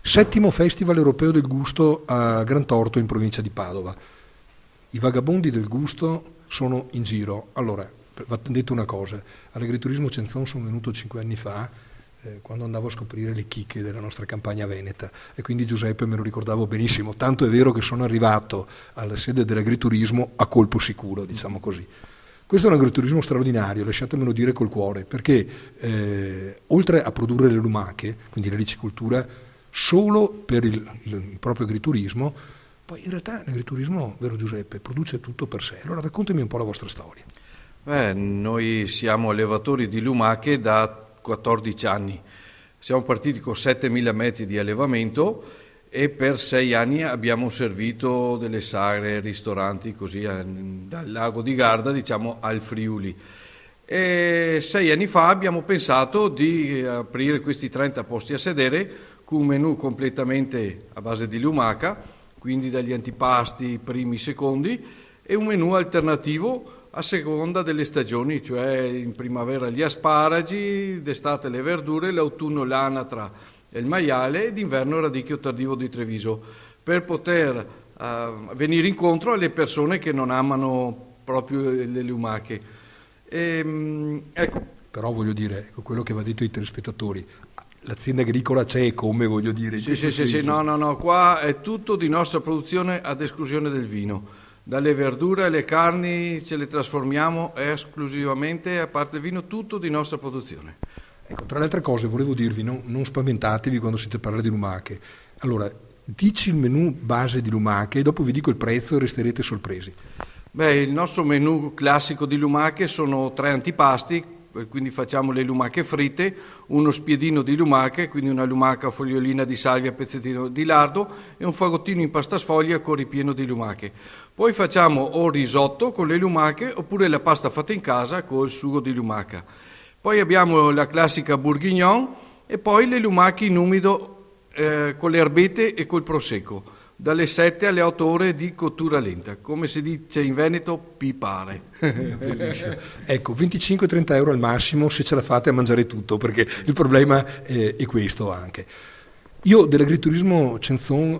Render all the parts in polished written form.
7° Festival Europeo del Gusto a Grantorto in provincia di Padova. I vagabondi del gusto sono in giro. Allora, va detto una cosa, all'agriturismo Cenzon sono venuto 5 anni fa, quando andavo a scoprire le chicche della nostra campagna veneta, e quindi Giuseppe me lo ricordavo benissimo, tanto è vero che sono arrivato alla sede dell'agriturismo a colpo sicuro, diciamo così. Questo è un agriturismo straordinario, lasciatemelo dire col cuore, perché oltre a produrre le lumache, quindi la ricicoltura, solo per il proprio agriturismo, poi in realtà l'agriturismo, vero Giuseppe, produce tutto per sé. Allora raccontami un po' la vostra storia. Noi siamo allevatori di lumache da 14 anni. Siamo partiti con 7.000 metri di allevamento e per 6 anni abbiamo servito delle sagre, ristoranti così dal lago di Garda, diciamo, al Friuli. E 6 anni fa abbiamo pensato di aprire questi 30 posti a sedere con un menù completamente a base di lumaca, quindi dagli antipasti primi, secondi, e un menù alternativo a seconda delle stagioni, cioè in primavera gli asparagi, d'estate le verdure, l'autunno l'anatra e il maiale, e d'inverno il radicchio tardivo di Treviso, per poter venire incontro alle persone che non amano proprio le lumache. Ecco. Però voglio dire, quello che va detto ai telespettatori, l'azienda agricola c'è e come, voglio dire. Sì, no, qua è tutto di nostra produzione ad esclusione del vino. Dalle verdure alle carni ce le trasformiamo esclusivamente, a parte il vino, tutto di nostra produzione. Ecco, tra le altre cose volevo dirvi, non spaventatevi quando sentite parlare di lumache. Allora, dici il menù base di lumache e dopo vi dico il prezzo e resterete sorpresi. Il nostro menù classico di lumache sono 3 antipasti, quindi facciamo le lumache fritte, uno spiedino di lumache, quindi una lumaca fogliolina di salvia, pezzettino di lardo, e un fagottino in pasta sfoglia con ripieno di lumache. Poi facciamo o risotto con le lumache oppure la pasta fatta in casa col sugo di lumaca. Poi abbiamo la classica bourguignon e poi le lumache in umido con le erbette e col prosecco, dalle 7 alle 8 ore di cottura lenta, come si dice in Veneto, pipare. Ecco, 25-30 euro al massimo se ce la fate a mangiare tutto, perché il problema è questo anche. Io dell'agriturismo Cenzon,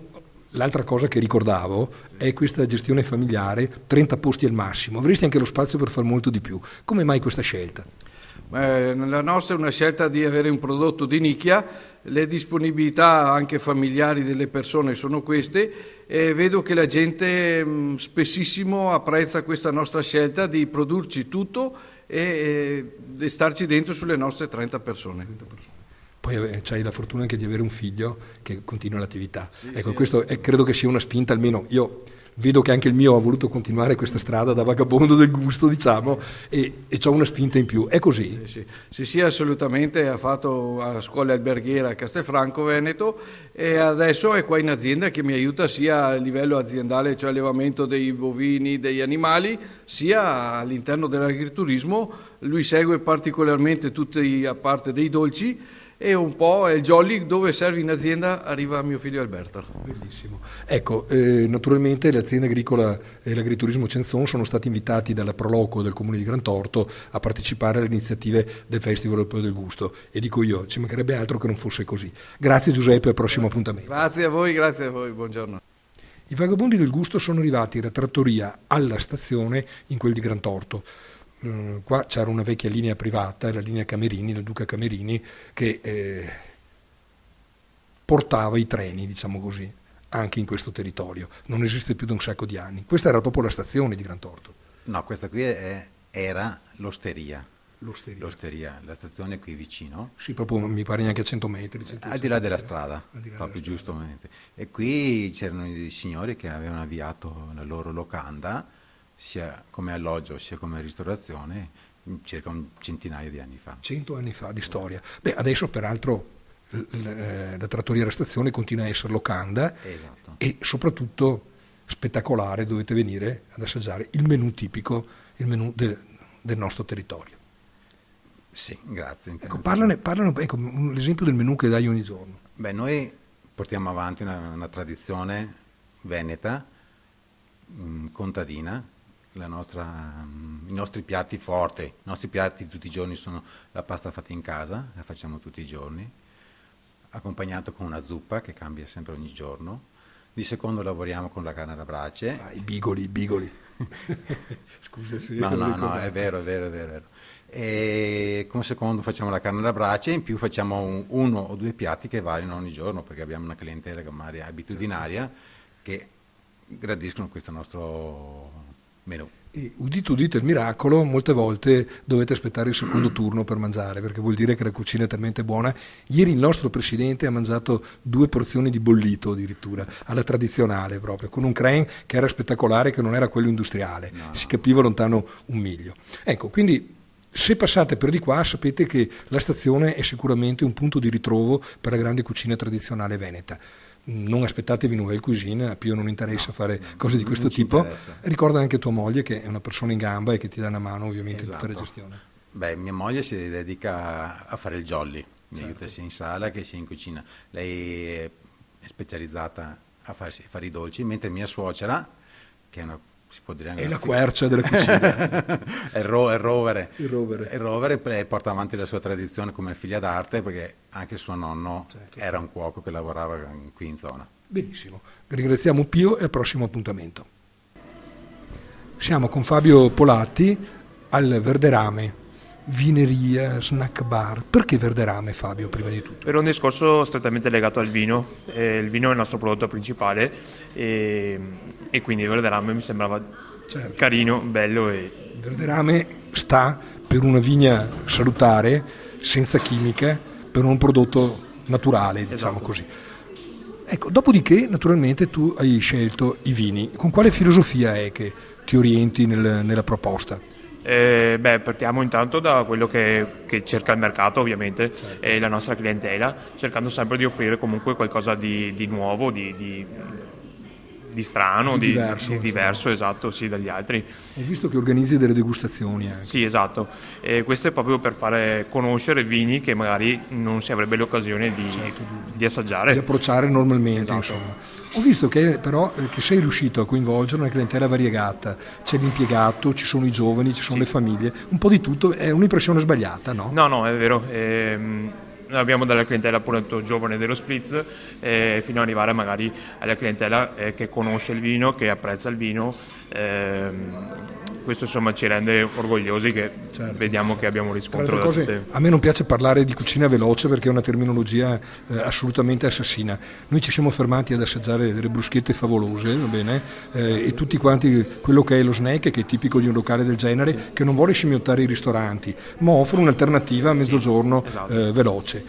l'altra cosa che ricordavo è questa gestione familiare, 30 posti al massimo, avresti anche lo spazio per far molto di più. Come mai questa scelta? La nostra è una scelta di avere un prodotto di nicchia, le disponibilità anche familiari delle persone sono queste e vedo che la gente spessissimo apprezza questa nostra scelta di produrci tutto e di starci dentro sulle nostre 30 persone. Poi c'hai la fortuna anche di avere un figlio che continua l'attività. Sì, ecco, sì, questo credo che sia una spinta, almeno io vedo che anche il mio ha voluto continuare questa strada da vagabondo del gusto, diciamo, e c'ho una spinta in più. È così? Sì, assolutamente. Ha fatto a scuola alberghiera a Castelfranco Veneto e adesso è qua in azienda che mi aiuta sia a livello aziendale, cioè allevamento dei bovini, degli animali, sia all'interno dell'agriturismo. Lui segue particolarmente tutti, a parte dei dolci, e un po' è il jolly, dove serve in azienda arriva mio figlio Alberto. Bellissimo. Ecco, naturalmente l'azienda agricola e l'agriturismo Cenzon sono stati invitati dalla Proloco del Comune di Grantorto a partecipare alle iniziative del Festival Europeo del Gusto e dico io, ci mancherebbe altro che non fosse così. Grazie Giuseppe, al prossimo appuntamento. Grazie a voi, buongiorno. I vagabondi del gusto sono arrivati da trattoria alla stazione in quel di Grantorto. Qua c'era una vecchia linea privata, la linea Camerini, la Duca Camerini, che portava i treni, diciamo così, anche in questo territorio. Non esiste più da un sacco di anni. Questa era proprio la stazione di Grantorto. No, questa qui era l'osteria. L'osteria, la stazione qui vicino. Sì, proprio mi pare neanche a 100 metri. Al di là della strada, proprio giustamente. E qui c'erano dei signori che avevano avviato la loro locanda, sia come alloggio sia come ristorazione, circa un centinaio di anni fa. 100 anni fa di storia. Beh, adesso peraltro la trattoria della stazione continua a essere locanda, esatto. E soprattutto spettacolare, dovete venire ad assaggiare il menù tipico, il menù del nostro territorio. Sì, grazie. Ecco, parlano, ecco, l'esempio del menù che dai ogni giorno. Beh, noi portiamo avanti una tradizione veneta, contadina. I nostri piatti forti, i nostri piatti tutti i giorni sono la pasta fatta in casa, la facciamo tutti i giorni. accompagnato con una zuppa che cambia sempre ogni giorno. Di secondo lavoriamo con la carne alla brace. I bigoli. Scusa se No, è vero. E come secondo facciamo la carne alla brace, in più facciamo uno o due piatti che variano ogni giorno, perché abbiamo una clientela che magari è abitudinaria, che gradiscono questo nostro menù. E udite il miracolo, molte volte dovete aspettare il secondo turno per mangiare, perché vuol dire che la cucina è talmente buona. Ieri il nostro presidente ha mangiato 2 porzioni di bollito addirittura, alla tradizionale proprio, con un crème che era spettacolare, che non era quello industriale, si capiva lontano un miglio. Ecco, quindi se passate per di qua sapete che la stazione è sicuramente un punto di ritrovo per la grande cucina tradizionale veneta. Non aspettatevi Nouvelle Cuisine, a Pio non interessa fare cose di questo tipo. Ricorda anche tua moglie che è una persona in gamba e che ti dà una mano ovviamente in tutta la gestione. Beh, mia moglie si dedica a fare il jolly, mi aiuta sia in sala che sia in cucina. Lei è specializzata a fare i dolci, mentre mia suocera, che è una, si può dire, è la quercia della cucina. è il rovere, e porta avanti la sua tradizione come figlia d'arte, perché anche suo nonno era un cuoco che lavorava qui in zona. Benissimo, ringraziamo Pio e al prossimo appuntamento. Siamo con Fabio Polatti al Verderame, vineria, snack bar. Perché Verderame, Fabio, prima di tutto? Per un discorso strettamente legato al vino. Il vino è il nostro prodotto principale e quindi Verderame mi sembrava carino, bello. Verderame sta per una vigna salutare, senza chimiche, per un prodotto naturale, diciamo così. Ecco, dopodiché naturalmente tu hai scelto i vini. Con quale filosofia è che ti orienti nella proposta? Partiamo intanto da quello che cerca il mercato, ovviamente, e la nostra clientela, cercando sempre di offrire comunque qualcosa di nuovo, di strano, di diverso, esatto, sì, dagli altri. Ho visto che organizzi delle degustazioni anche. Sì, esatto. Questo è proprio per fare conoscere vini che magari non si avrebbe l'occasione di assaggiare. Di approcciare normalmente, esatto. Insomma. Ho visto che però che sei riuscito a coinvolgere una clientela variegata. C'è l'impiegato, ci sono i giovani, ci sono le famiglie, un po' di tutto. È un'impressione sbagliata, no? No, è vero. Noi abbiamo della clientela appunto giovane dello Spritz, fino ad arrivare magari alla clientela che conosce il vino, che apprezza il vino. Questo insomma ci rende orgogliosi, che vediamo che abbiamo riscontro da tutte. A me non piace parlare di cucina veloce perché è una terminologia assolutamente assassina. Noi ci siamo fermati ad assaggiare delle bruschette favolose, va bene? E tutti quanti quello che è lo snack, che è tipico di un locale del genere, che non vuole scimmiottare i ristoranti, ma offre un'alternativa a mezzogiorno veloce.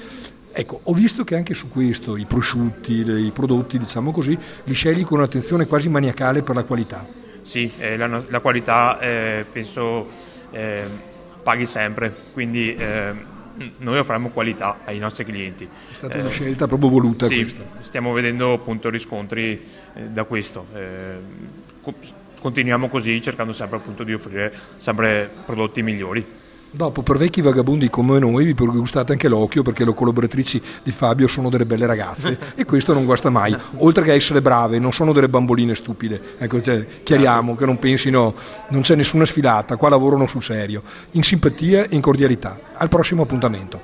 Ecco, ho visto che anche su questo i prosciutti, i prodotti, diciamo così, li scegli con un'attenzione quasi maniacale per la qualità. Sì, la qualità penso paghi sempre, quindi noi offriamo qualità ai nostri clienti. È stata una scelta proprio voluta questa. Stiamo vedendo appunto riscontri da questo. Continuiamo così, cercando sempre appunto di offrire sempre prodotti migliori. Dopo, per vecchi vagabondi come noi, vi gustate anche l'occhio, perché le collaboratrici di Fabio sono delle belle ragazze e questo non guasta mai, oltre che essere brave, non sono delle bamboline stupide. Ecco, chiariamo che non pensino, non c'è nessuna sfilata, qua lavorano sul serio, in simpatia e in cordialità. Al prossimo appuntamento.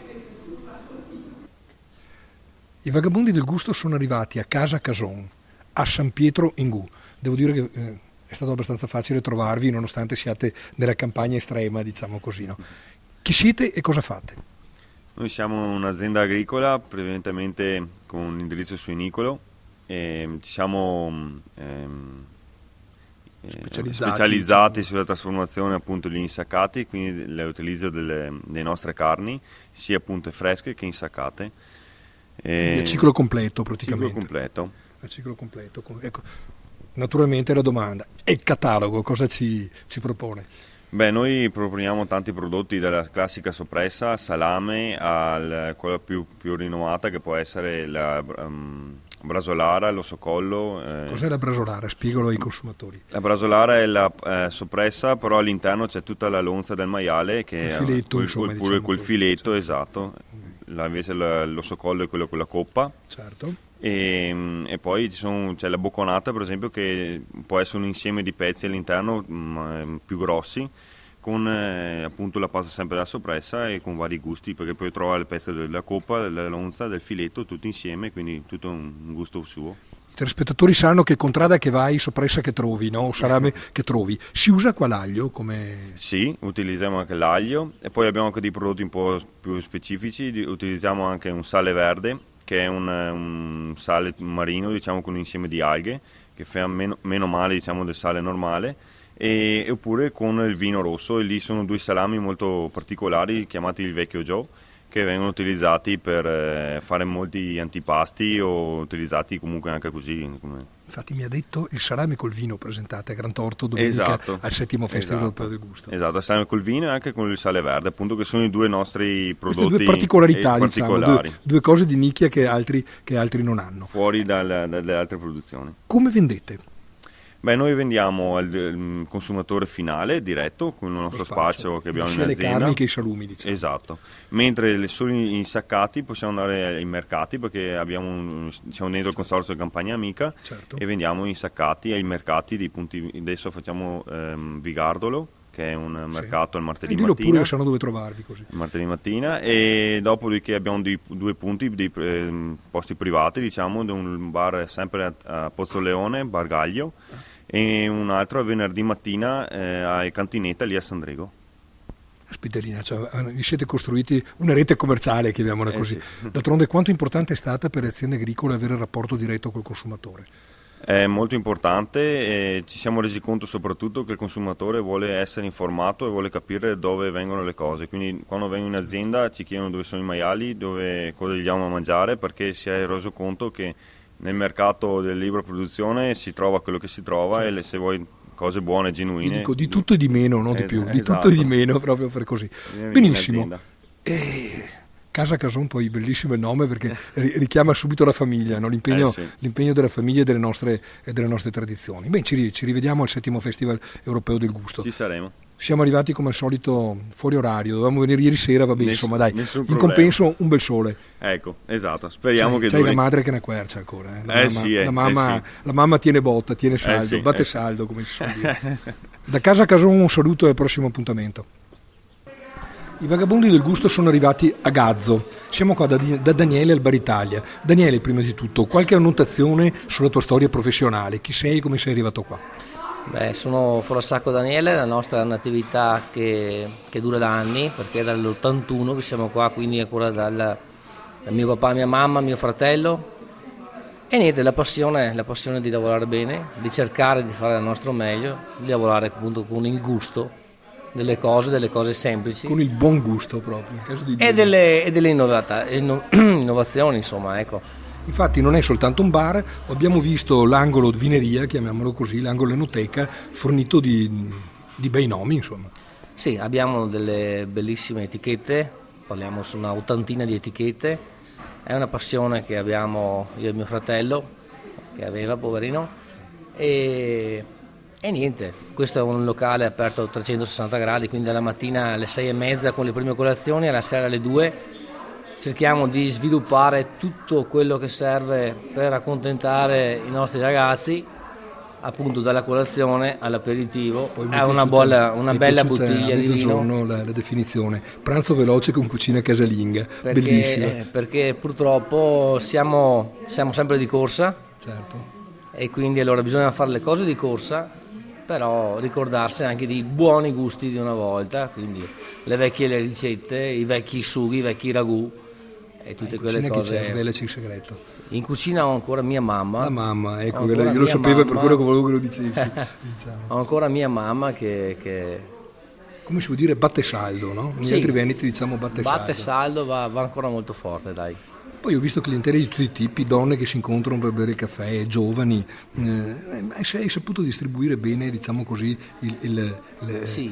I vagabondi del gusto sono arrivati a Casa Cason, a San Pietro in Gu. Devo dire che è stato abbastanza facile trovarvi, nonostante siate nella campagna estrema, diciamo così, no? Chi siete e cosa fate? Noi siamo un'azienda agricola, prevalentemente con un indirizzo suinicolo, e ci siamo specializzati sulla trasformazione appunto degli insaccati, quindi l'utilizzo delle nostre carni, sia appunto fresche che insaccate. Il ciclo completo praticamente. Il ciclo completo. Ecco. Naturalmente la domanda, e il catalogo cosa ci propone? Beh, noi proponiamo tanti prodotti, dalla classica soppressa, salame, a quella più rinomata che può essere la brasolara, l'ossocollo. Cos'è la brasolara? Spiegalo ai consumatori. La brasolara è la soppressa, però all'interno c'è tutta la lonza del maiale, che il filetto, quel filetto, esatto. Invece l'ossocollo è quello con la coppa. Certo. E poi c'è la bocconata, per esempio, che può essere un insieme di pezzi all'interno più grossi, con appunto la pasta sempre alla soppressa e con vari gusti, perché puoi trovare le pezze della coppa, della lonza, del filetto, tutti insieme, quindi tutto un gusto suo. I telespettatori sanno che contrada che vai, soppressa che trovi, no? Salame che trovi. Si usa qua l'aglio come... Sì, utilizziamo anche l'aglio e poi abbiamo anche dei prodotti un po' più specifici, utilizziamo anche un sale verde, che è un sale marino, diciamo, con un insieme di alghe, che fa meno male, diciamo, del sale normale, oppure con il vino rosso, e lì sono 2 salami molto particolari chiamati il Vecchio Joe, che vengono utilizzati per fare molti antipasti o utilizzati comunque anche così. Infatti mi ha detto il salame col vino presentate a Grantorto domenica al 7° Festival Europeo del Gusto. Esatto, il salame col vino e anche con il sale verde, appunto, che sono i 2 nostri prodotti. Queste 2 particolarità, diciamo, 2 cose di nicchia che altri non hanno. Fuori dalle altre produzioni. Come vendete? Beh, noi vendiamo al consumatore finale diretto con il nostro spazio che abbiamo in azienda. Sia le carni che i salumi, diciamo. Esatto. Mentre solo insaccati possiamo andare ai mercati, perché siamo dentro il consorzio Campagna Amica, certo, e vendiamo insaccati ai mercati dei punti. Adesso facciamo Vigardolo, che è un mercato il martedì mattina. Dillo pure, sanno dove trovarvi così. Il martedì mattina, e dopodiché abbiamo 2 punti, dei posti privati, diciamo, un bar sempre a Pozzoleone, Bargaglio, e un altro a venerdì mattina a Cantinetta, lì a Sandrego. Aspitterina, cioè, vi siete costruiti una rete commerciale, chiamiamola così. Sì. D'altronde, quanto importante è stata per le aziende agricole avere il rapporto diretto col consumatore? È molto importante, e ci siamo resi conto soprattutto che il consumatore vuole essere informato e vuole capire dove vengono le cose, quindi quando vengono in azienda ci chiedono dove sono i maiali, cosa gli diamo a mangiare, perché si è reso conto che nel mercato della libera produzione si trova quello che si trova, e se vuoi cose buone, genuine. Io dico di tutto e di meno, non di più, di tutto e di meno, proprio per così. Benissimo. Casa Cason, poi bellissimo il nome, perché richiama subito la famiglia, no? L'impegno della famiglia e delle nostre tradizioni. Beh, ci rivediamo al 7° Festival Europeo del Gusto. Ci saremo. Siamo arrivati come al solito fuori orario, dovevamo venire ieri sera, va bene, insomma dai, in compenso un bel sole. Ecco, esatto, speriamo che c'hai la madre che ne quercia ancora. La mamma tiene botta, tiene saldo, batte saldo, come si suol dire. Da Casa Cason un saluto e al prossimo appuntamento. I Vagabondi del Gusto sono arrivati a Gazzo. Siamo qua da Daniele al Bar Italia. Daniele, prima di tutto, qualche annotazione sulla tua storia professionale? Chi sei e come sei arrivato qua? Beh, sono Forasacco Daniele, la nostra è un'attività che dura da anni, perché è dall'81 che siamo qua, quindi è quella dal mio papà, mia mamma, mio fratello. E niente, la passione di lavorare bene, di cercare di fare il nostro meglio, di lavorare appunto con il gusto delle cose semplici. Con il buon gusto proprio. In caso di e delle innovazioni, insomma, ecco. Infatti non è soltanto un bar, abbiamo visto l'angolo vineria, chiamiamolo così, l'angolo enoteca, fornito di bei nomi, insomma. Sì, abbiamo delle bellissime etichette, parliamo su una 80ina di etichette, è una passione che abbiamo io e mio fratello, che aveva, poverino, e niente, questo è un locale aperto a 360 gradi, quindi alla mattina alle 6:30 con le prime colazioni, alla sera alle 2. Cerchiamo di sviluppare tutto quello che serve per accontentare i nostri ragazzi, appunto dalla colazione all'aperitivo. È una bella bottiglia di vino. La definizione pranzo veloce con cucina casalinga, bellissima. Perché purtroppo siamo sempre di corsa, certo, e quindi allora bisogna fare le cose di corsa, però ricordarsi anche dei buoni gusti di una volta, quindi le vecchie ricette, i vecchi sughi, i vecchi ragù e tutte quelle cose. Chi c'è? Svelaci il segreto. In cucina ho ancora mia mamma. La mamma, ecco, io lo sapevo, per quello che volevo che lo dicessi. Diciamo. Ho ancora mia mamma che... Come si può dire, batte saldo, no? Noi altri veneti diciamo batte saldo. Batte saldo, va ancora molto forte, dai. Poi ho visto clientele di tutti i tipi, donne che si incontrano per bere il caffè, giovani. Hai saputo distribuire bene, diciamo così,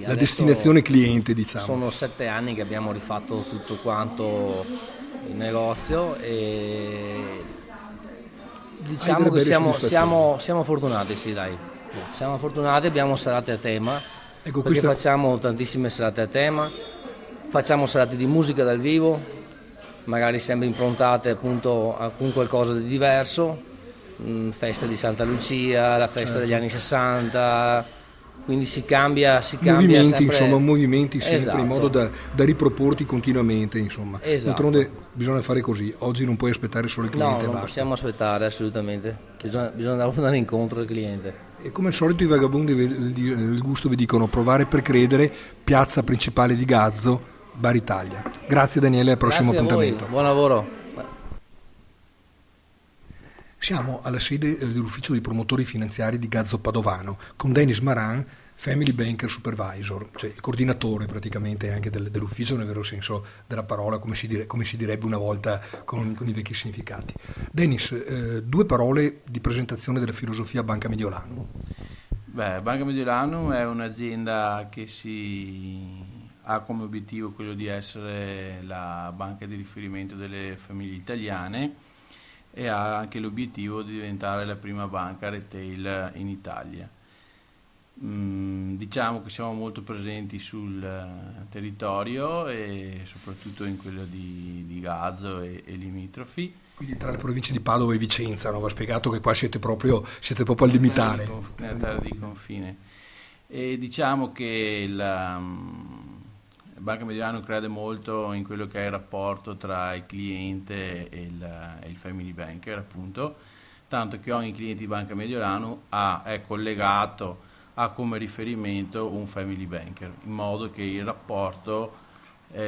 la destinazione cliente, diciamo. Sono 7 anni che abbiamo rifatto tutto quanto il negozio e diciamo che siamo fortunati, sì, dai. Siamo fortunati, abbiamo serate a tema, ecco, perché facciamo tantissime serate a tema, facciamo serate di musica dal vivo, magari sempre improntate appunto con qualcosa di diverso, festa di Santa Lucia, la festa degli anni 60, quindi si cambia movimenti, sempre. insomma, movimenti sempre Esatto. in modo da riproporti continuamente, insomma. Esatto. D'altronde bisogna fare così, oggi non puoi aspettare solo il No, cliente e non basta. possiamo aspettare assolutamente, bisogna andare incontro al cliente. E come al solito i vagabondi del gusto vi dicono provare per credere, piazza principale di Gazzo, Bar Italia. Grazie Daniele, al prossimo Grazie a voi, appuntamento. buon lavoro. Siamo alla sede dell'ufficio dei promotori finanziari di Gazzo Padovano con Denis Maran, Family Banker Supervisor, cioè il coordinatore praticamente anche dell'ufficio nel vero senso della parola, come si direbbe una volta con i vecchi significati. Denis, 2 parole di presentazione della filosofia Banca Mediolanum. Banca Mediolanum è un'azienda che ha come obiettivo quello di essere la banca di riferimento delle famiglie italiane e ha anche l'obiettivo di diventare la prima banca retail in Italia. Diciamo che siamo molto presenti sul territorio e soprattutto in quello di Gazzo e limitrofi. Quindi tra le province di Padova e Vicenza, no? Va spiegato che qua siete proprio al limitare. Nella terra di confine. E diciamo che la Banca Mediolanum crede molto in quello che è il rapporto tra il cliente e il family banker, appunto, tanto che ogni cliente di Banca Mediolanum è collegato, ha come riferimento un family banker, in modo che il rapporto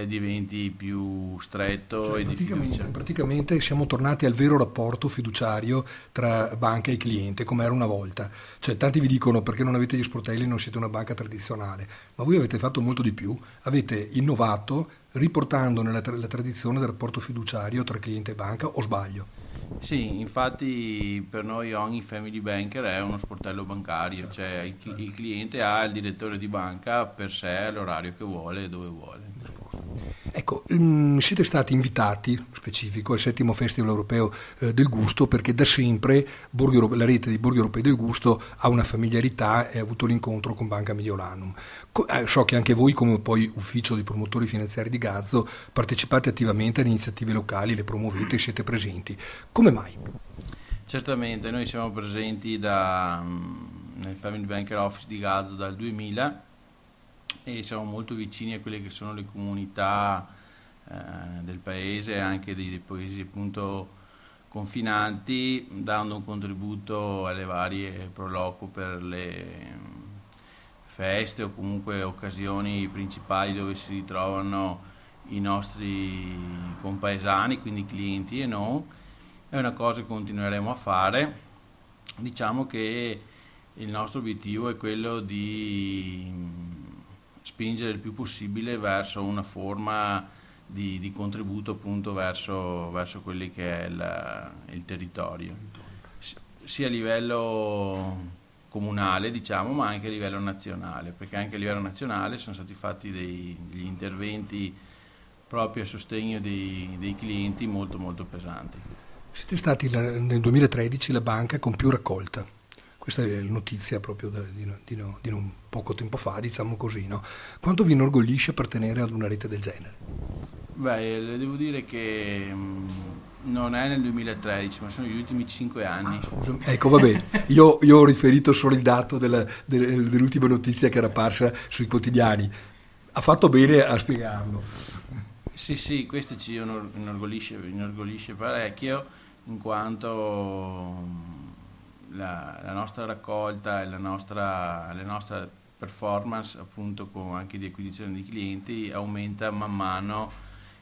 diventi più stretto, cioè, e di fiducia. Praticamente siamo tornati al vero rapporto fiduciario tra banca e cliente, come era una volta. Cioè, tanti vi dicono perché non avete gli sportelli, non siete una banca tradizionale, ma voi avete fatto molto di più, avete innovato riportando la tradizione del rapporto fiduciario tra cliente e banca, o sbaglio? Sì, infatti per noi ogni family banker è uno sportello bancario, cioè il cliente ha il direttore di banca per sé all'orario che vuole e dove vuole. Ecco, siete stati invitati, specifico, al 7° Festival Europeo del Gusto, perché da sempre la rete dei borghi europei del gusto ha una familiarità e ha avuto l'incontro con Banca Mediolanum. So che anche voi, come poi ufficio dei promotori finanziari di Gazzo, partecipate attivamente alle iniziative locali, le promuovete e siete presenti. Come mai? Certamente, noi siamo presenti nel Family Banker Office di Gazzo dal 2000 e siamo molto vicini a quelle che sono le comunità del paese e anche dei paesi appunto confinanti, dando un contributo alle varie proloco per le feste o comunque occasioni principali dove si ritrovano i nostri compaesani, quindi clienti e non. È una cosa che continueremo a fare. Diciamo che il nostro obiettivo è quello di spingere il più possibile verso una forma di contributo appunto verso quelli che è il territorio, sia a livello comunale, diciamo, ma anche a livello nazionale, perché anche a livello nazionale sono stati fatti degli interventi proprio a sostegno dei clienti molto molto pesanti. Siete stati nel 2013 la banca con più raccolta. Questa è la notizia proprio di non poco tempo fa, diciamo così, no? Quanto vi inorgoglisce appartenere ad una rete del genere? Le devo dire che non è nel 2013, ma sono gli ultimi 5 anni. Ecco, va bene. Io ho riferito solo il dato dell'ultima notizia che era apparsa sui quotidiani. Ha fatto bene a spiegarlo. Sì, questo ci inorgoglisce parecchio, in quanto la nostra raccolta e le nostre performance appunto anche di acquisizione di clienti aumenta man mano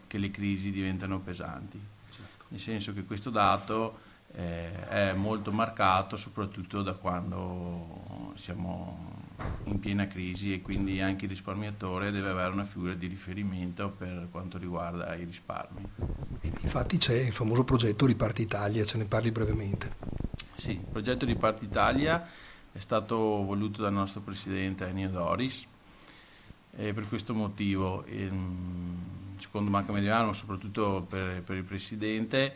che le crisi diventano pesanti. Certo. Nel senso che questo dato è molto marcato soprattutto da quando siamo in piena crisi e quindi anche il risparmiatore deve avere una figura di riferimento per quanto riguarda i risparmi. Infatti c'è il famoso progetto Riparti Italia, ce ne parli brevemente. Sì, il progetto Riparti Italia è stato voluto dal nostro presidente Ennio Doris e per questo motivo, secondo Banca Mediolanum, soprattutto per il presidente,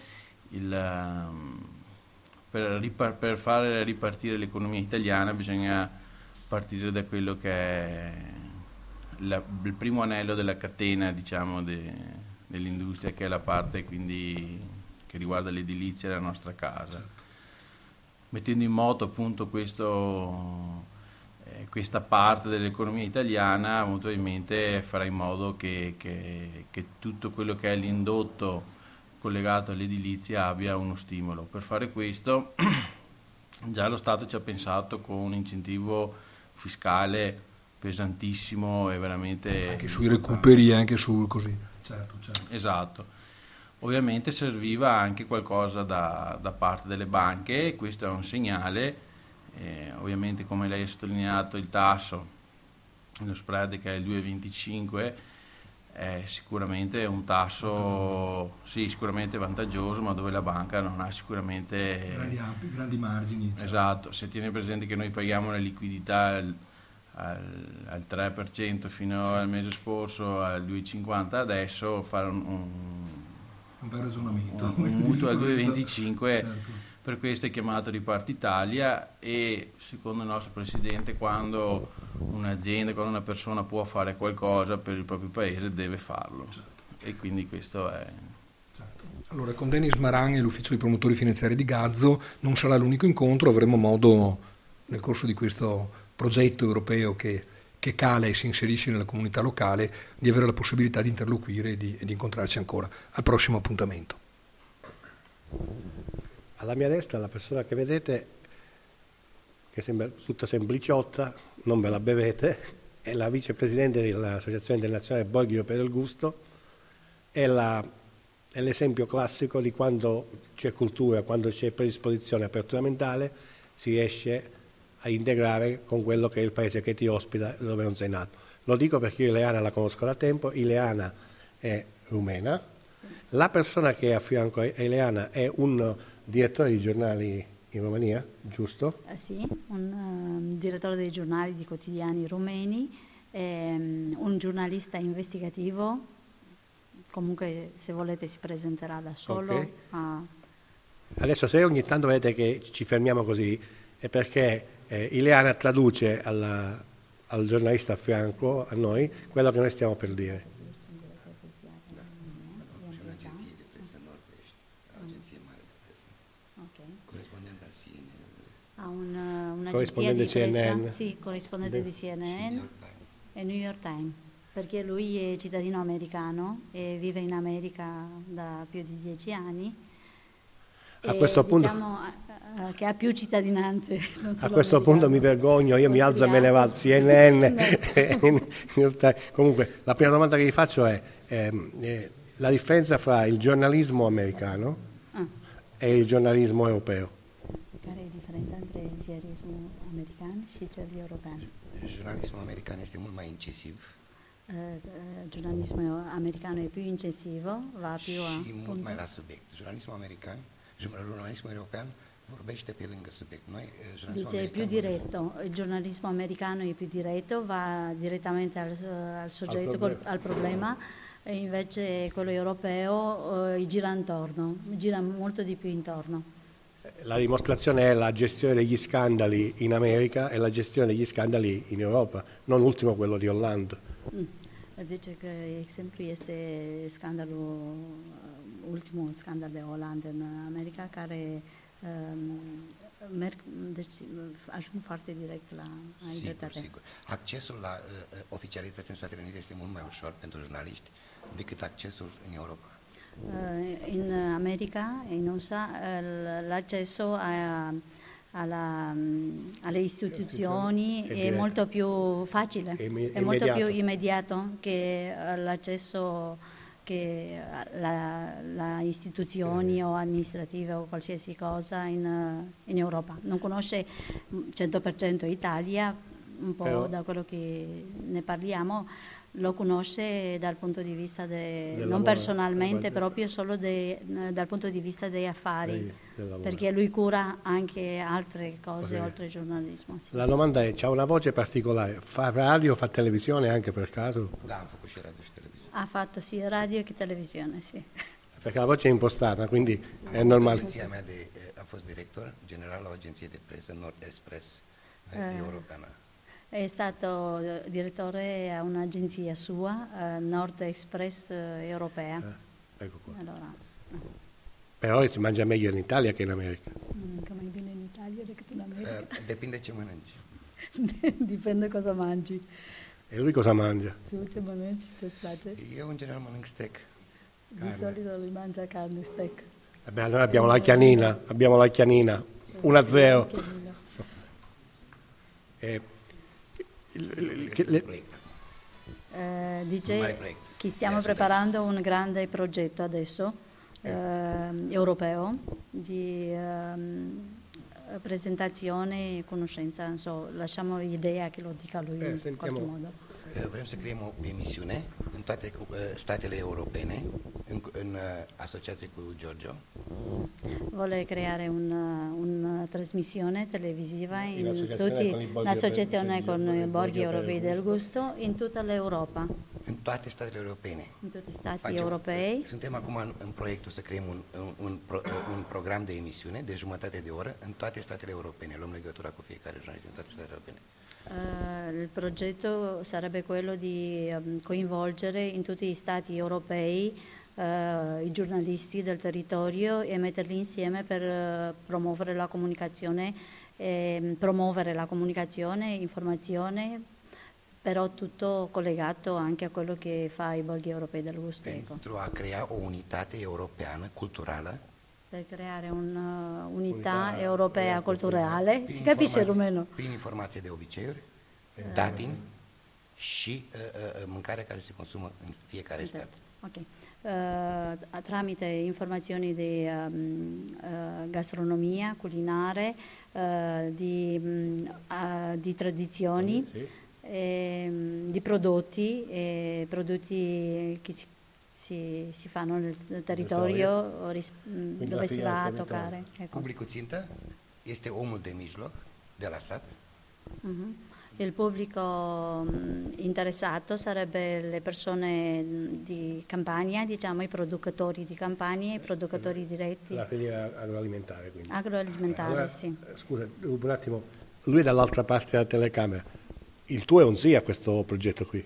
per fare ripartire l'economia italiana bisogna partire da quello che è il primo anello della catena, diciamo, dell'industria, che è la parte quindi che riguarda l'edilizia della nostra casa. Mettendo in moto appunto questo questa parte dell'economia italiana molto probabilmente farà in modo che tutto quello che è l'indotto collegato all'edilizia abbia uno stimolo. Per fare questo già lo Stato ci ha pensato con un incentivo fiscale pesantissimo e veramente anche sui recuperi, anche su così. Certo. Esatto. Ovviamente serviva anche qualcosa da parte delle banche, e questo è un segnale. Ovviamente, come lei ha sottolineato, il tasso, lo spread che è il 2,25 è sicuramente un tasso sicuramente vantaggioso, ma dove la banca non ha sicuramente grandi margini. Certo. Esatto, se tiene presente che noi paghiamo la liquidità al 3% fino al mese scorso, al 2,50 adesso, fare un bel ragionamento. Un mutuo al 2,25, certo. Per questo è chiamato Riparti Italia, e secondo il nostro Presidente, quando un'azienda, quando una persona può fare qualcosa per il proprio paese, deve farlo. Certo. E quindi questo è... Certo. Allora, con Denis Maran e l'Ufficio dei Promotori Finanziari di Gazzo non sarà l'unico incontro, avremo modo nel corso di questo progetto europeo che cala e si inserisce nella comunità locale, di avere la possibilità di interloquire e di incontrarci ancora. Al prossimo appuntamento. Alla mia destra la persona che vedete, che sembra tutta sempliciotta, non ve la bevete, è la vicepresidente dell'Associazione Internazionale Borghi Europei del Gusto, è l'esempio classico di quando c'è cultura, quando c'è predisposizione, apertura mentale, si riesce a integrare con quello che è il paese che ti ospita, dove non sei nato. Lo dico perché io Ileana la conosco da tempo, Ileana è rumena, la persona che è a fianco a Ileana è un direttore di giornali in Romania, giusto? Sì, un direttore dei giornali di quotidiani rumeni, un giornalista investigativo, comunque se volete si presenterà da solo. Okay. A... Adesso se ogni tanto vedete che ci fermiamo così è perché Ileana traduce al giornalista a fianco, a noi, quello che noi stiamo per dire. Un'agenzia di pressa, sì, corrispondente di CNN e New York Times, perché lui è cittadino americano e vive in America da più di 10 anni. A questo punto, diciamo che ha più cittadinanze. A questo punto mi vergogno, io mi alzo e me ne vado, CNN. Comunque, la prima domanda che vi faccio è la differenza fra il giornalismo americano e il giornalismo europeo. Care è differența între ziarismul american și cel european? Giornalismul american este mult mai incisiv. Giornalismul americano è più incisivo, va più a și mult mai la subiect. Giornalismul european vorbește pe lângă subiect. Noi, dice è più diretto, il giornalismo americano è più diretto, va direttamente al soggetto, al problema, e invece quello europeo gira intorno, gira molto di più intorno. La dimostrazione è la gestione degli scandali in America e la gestione degli scandali in Europa, non ultimo quello di Hollande. Zice că exemplu este scandalul, ultimul scandal de Hollande în America, care deci ajung foarte direct la interpretare. Sigur. Accesul la oficialități în Statele Unite este mult mai ușor pentru jurnaliști decât accesul în Europa. In America e in USA l'accesso alle istituzioni è molto più facile, è molto più immediato che l'accesso che alla istituzioni o amministrative o qualsiasi cosa in Europa. Non conosce 100% Italia, un po' però, da quello che ne parliamo, lo conosce dal punto di vista non personalmente, proprio solo dal punto di vista degli affari, perché lui cura anche altre cose oltre il giornalismo. Sì. La domanda è, c'ha una voce particolare, fa radio, fa televisione anche per caso? Da, am făcut și radio și televiziune. Ha fatto sia radio che televisione, sì. Perché la voce è impostata, quindi è normale. Agenția mea a fost director general la o agenție de presă, Nord-Est Press, europeană. È stato direttore a un'agenzia sua, Nord Express europea. Ecco qua. Allora, Però si mangia meglio in Italia che in America. Că mai bine în Italia decât în America. Depinde ce mănânci. Dipende cosa mangi. E lui cosa mangia? Tu ce mănânci? Ce-ți place? Io in generale mănânc steak. Di solito lui mangia carne, steak. Beh, allora abbiamo la chianina, 1-0. Dice che stiamo preparando un grande progetto adesso, europeo, di presentazione e conoscenza. Non so, lasciamo l'idea che lo dica lui in qualche modo. Vrem să creăm o emisiune în toate statele europene, în asociație cu Giorgio. Vuole creare una trasmissione televisiva in associazione con i borghi europei del gusto in tutta l'Europa. În toate statele europene. In tutti gli stati europei. Suntem acum în proiectul să creăm un program de emisiune de jumătate de oră în toate statele europene. Luăm legătura cu fiecare jurnalist în toate statele europene. Il progetto sarebbe quello di coinvolgere in tutti gli stati europei i giornalisti del territorio e metterli insieme per promuovere la comunicazione, informazione, però tutto collegato anche a quello che fa i borghi europei del gusto. Pentru a crea o unitate europeană culturală. Per creare un'unità europea culturale, si capisce rumeno? Prin informație de obiceiuri, datini și mâncarea care se consumă în fiecare stat. Okay. Tramite informazioni di gastronomia, culinare, di tradizioni, di prodotti che si fanno nel territorio dove si va a toccare. Ecco. Publicul țintă este omul de mijloc de la sat. Il pubblico interessato sarebbe le persone di Campania, diciamo i produttori di Campania, i produttori diretti. La filiera agroalimentare quindi. Agroalimentare, allora, sì. Scusa, un attimo, lui è dall'altra parte della telecamera. Il tuo è un sì a questo progetto qui?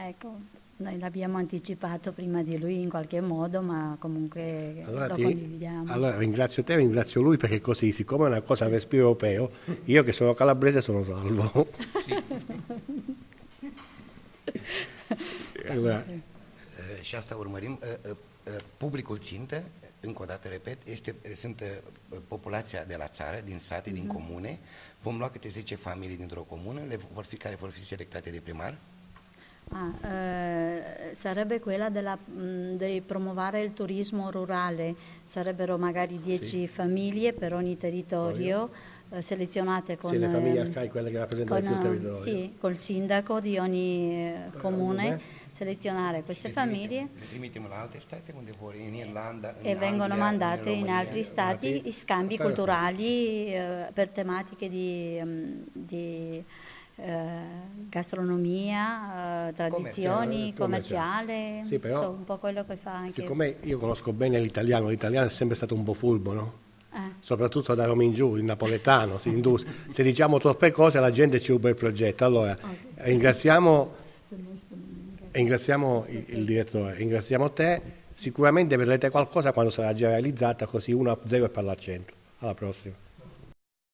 Ecco, noi l'abbiamo anticipato prima di lui in qualche modo, ma comunque allora lo condividiamo. Allora ringrazio te, ringrazio lui, perché così, siccome è una cosa a respiro europeo, io che sono calabrese sono salvo. Allora. Și asta urmărim. Publicul țintă, încă o dată repet, sunt populația de la țară, din sate, din comune. Vom lua câte 10 familii dintr-o comună, care vor fi selectate de primar. Sarebbe quella di promuovere il turismo rurale, sarebbero magari 10 famiglie per ogni territorio, selezionate con, le famiglie arcai, quelle che rappresentano il territorio. Sì, col sindaco di ogni comune, selezionare queste famiglie e vengono mandate in altri stati scambi culturali per tematiche di gastronomia, tradizioni, commerciale, sì, però, so, un po' quello che fa anche. Siccome io conosco bene l'italiano è sempre stato un po' furbo, no? Soprattutto da Roma in giù, il napoletano, se diciamo troppe cose la gente ci ruba il progetto. Allora, ringraziamo il direttore, ringraziamo te, sicuramente vedrete qualcosa quando sarà già realizzata, così 1-0 per l'accento. Alla prossima.